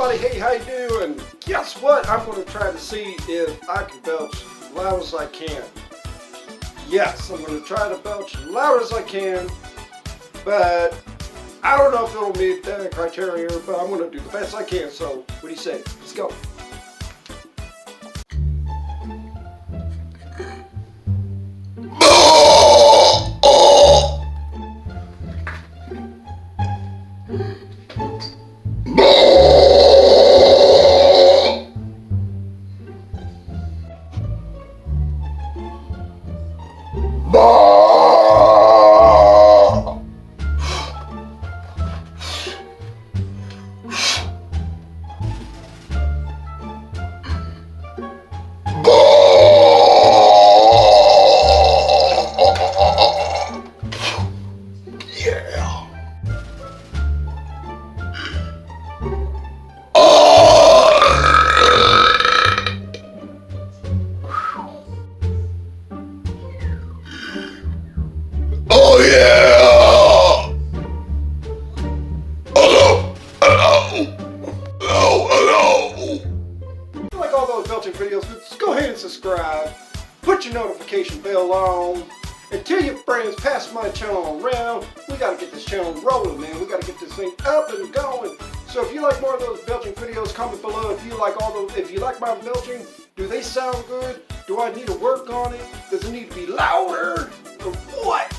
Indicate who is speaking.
Speaker 1: everybody, hey, how you doing? Guess what? I'm going to try to see if I can belch as loud as I can. Yes, I'm going to try to belch as loud as I can, but I don't know if it'll meet that criteria, but I'm going to do the best I can. So, what do you say? Let's go.
Speaker 2: Oh yeah! Hello! Hello!
Speaker 1: If you like all those belching videos, just go ahead and subscribe. Put your notification bell on. And tell your friends, pass my channel around. We gotta get this channel rolling, man. We gotta get this thing up and going. So if you like more of those belching videos, comment below. If you like my belching, do they sound good? Do I need to work on it? Does it need to be louder? Or what?